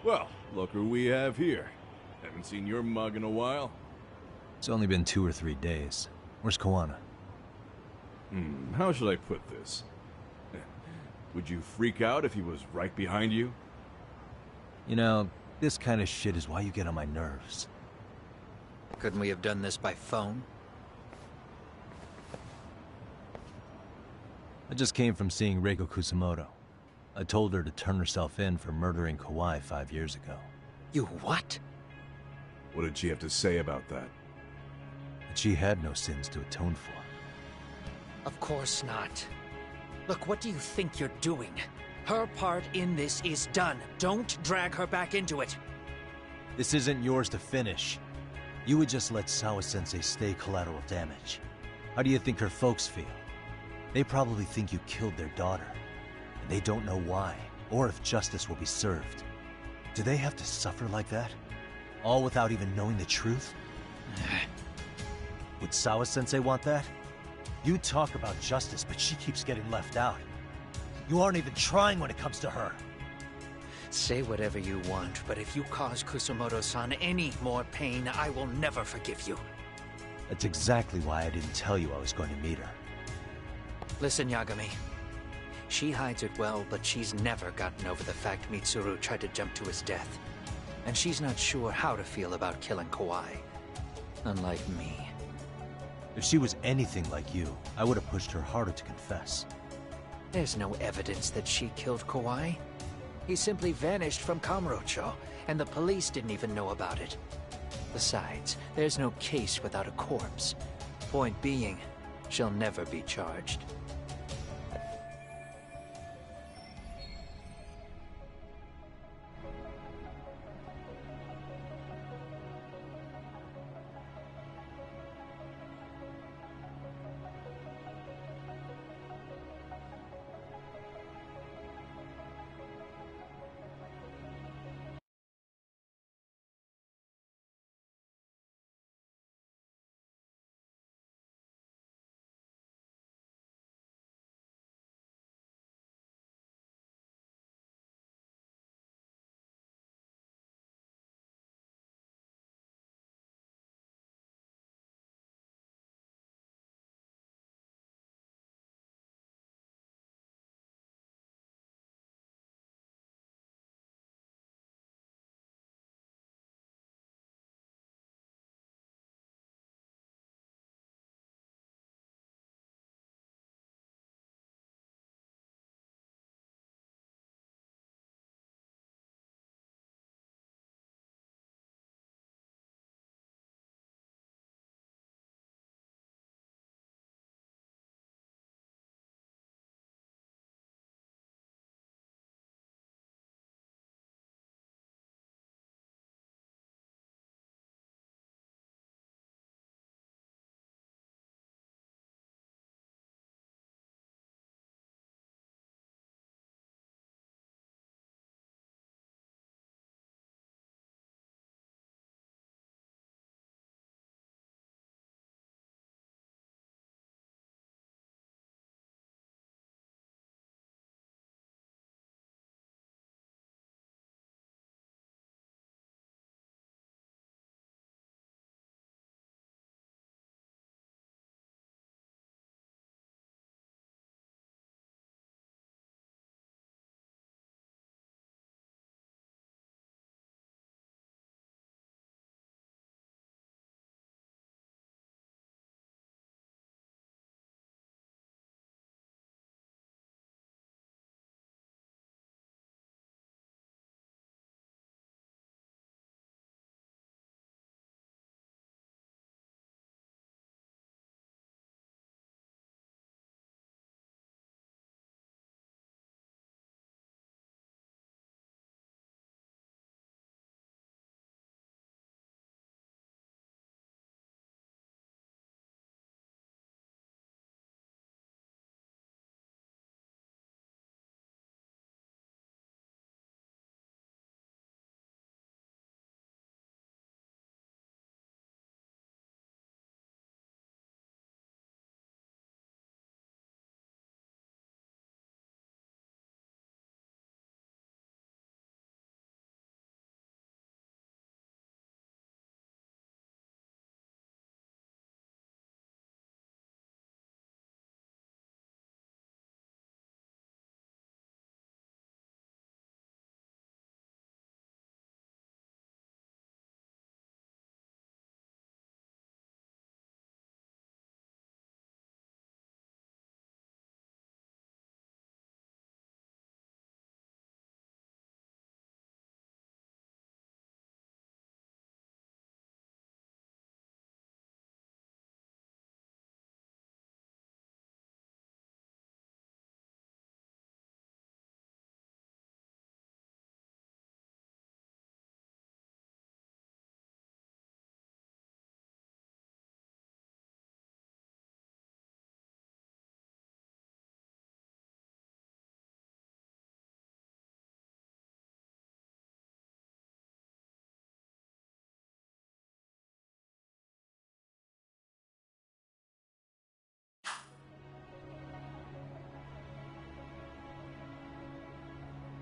Well, look who we have here. Haven't seen your mug in a while. It's only been 2 or 3 days. Where's Kuwana? How should I put this? Would you freak out if he was right behind you? You know, this kind of shit is why you get on my nerves. Couldn't we have done this by phone? I just came from seeing Reiko Kusamoto. I told her to turn herself in for murdering Kawhi 5 years ago. You what? What did she have to say about that? That she had no sins to atone for. Of course not. Look, what do you think you're doing? Her part in this is done. Don't drag her back into it. This isn't yours to finish. You would just let Sawa-sensei stay collateral damage. How do you think her folks feel? They probably think you killed their daughter. And they don't know why, or if justice will be served. Do they have to suffer like that? All without even knowing the truth? Would Sawa-sensei want that? You talk about justice, but she keeps getting left out. You aren't even trying when it comes to her. Say whatever you want, but if you cause Kusamoto-san any more pain, I will never forgive you. That's exactly why I didn't tell you I was going to meet her. Listen, Yagami. She hides it well, but she's never gotten over the fact Mitsuru tried to jump to his death. And she's not sure how to feel about killing Kawhi. Unlike me. If she was anything like you, I would have pushed her harder to confess. There's no evidence that she killed Kawhi. He simply vanished from Kamurocho, and the police didn't even know about it. Besides, there's no case without a corpse. Point being, she'll never be charged.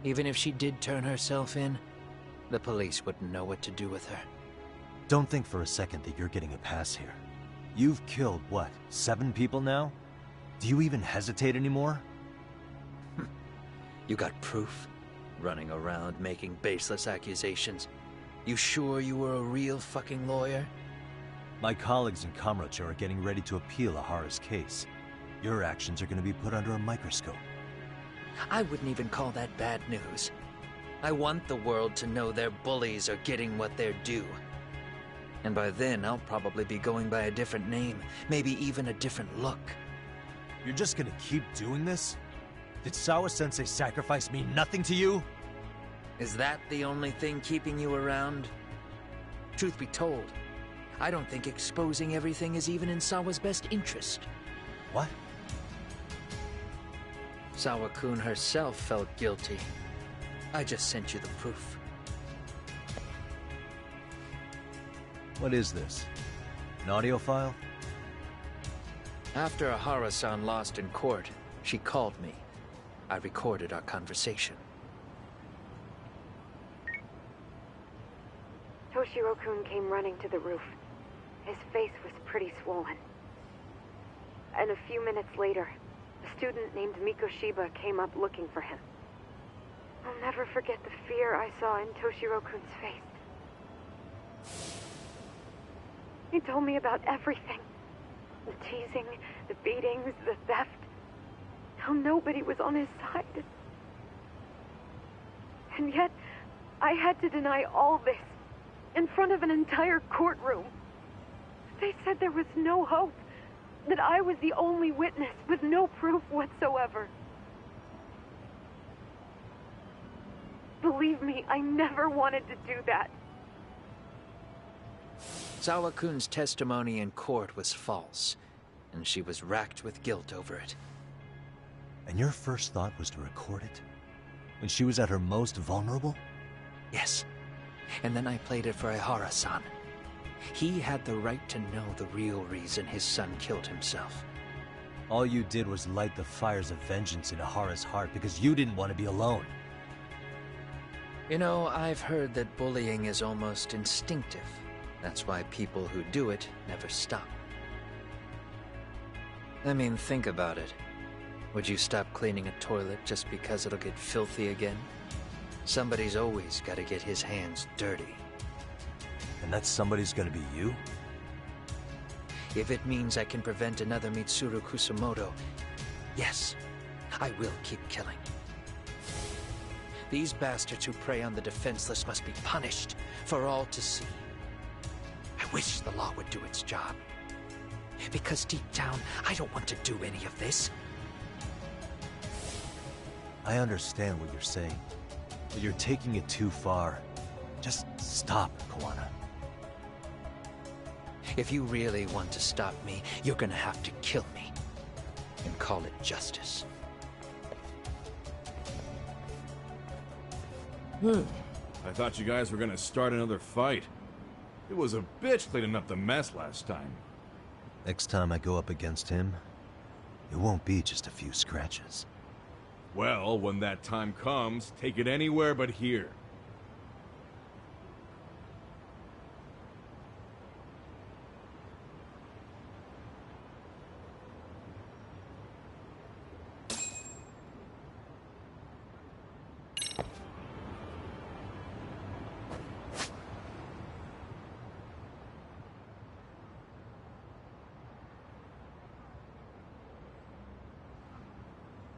Even if she did turn herself in, the police wouldn't know what to do with her. Don't think for a second that you're getting a pass here. You've killed, what, 7 people now? Do you even hesitate anymore? You got proof? Running around making baseless accusations. You sure you were a real fucking lawyer? My colleagues in Kamurocho are getting ready to appeal Ahara's case. Your actions are going to be put under a microscope. I wouldn't even call that bad news. I want the world to know their bullies are getting what they're due. And by then, I'll probably be going by a different name, maybe even a different look. You're just gonna keep doing this? Did Sawa-sensei sacrifice mean nothing to you? Is that the only thing keeping you around? Truth be told, I don't think exposing everything is even in Sawa's best interest. What? Sawa-kun herself felt guilty. I just sent you the proof. What is this? An audio file? After Ahara-san lost in court, she called me. I recorded our conversation. Toshiro-kun came running to the roof. His face was pretty swollen. And a few minutes later, a student named Mikoshiba came up looking for him. I'll never forget the fear I saw in Toshiro-kun's face. He told me about everything. The teasing, the beatings, the theft. How nobody was on his side. And yet, I had to deny all this in front of an entire courtroom. They said there was no hope, that I was the only witness with no proof whatsoever. Believe me, I never wanted to do that. Sawa-kun's testimony in court was false, and she was racked with guilt over it. And your first thought was to record it? When she was at her most vulnerable? Yes. And then I played it for Ahara-san. He had the right to know the real reason his son killed himself. All you did was light the fires of vengeance in Ahara's heart because you didn't want to be alone. You know, I've heard that bullying is almost instinctive. That's why people who do it never stop. I mean, think about it. Would you stop cleaning a toilet just because it'll get filthy again? Somebody's always got to get his hands dirty. And that somebody's gonna be you? If it means I can prevent another Mitsuru Kusamoto, yes, I will keep killing. These bastards who prey on the defenseless must be punished for all to see. I wish the law would do its job. Because deep down, I don't want to do any of this. I understand what you're saying, but you're taking it too far. Just stop, Kuwana. If you really want to stop me, you're gonna have to kill me. And call it justice. I thought you guys were gonna start another fight. It was a bitch cleaning up the mess last time. Next time I go up against him, it won't be just a few scratches. Well, when that time comes, take it anywhere but here.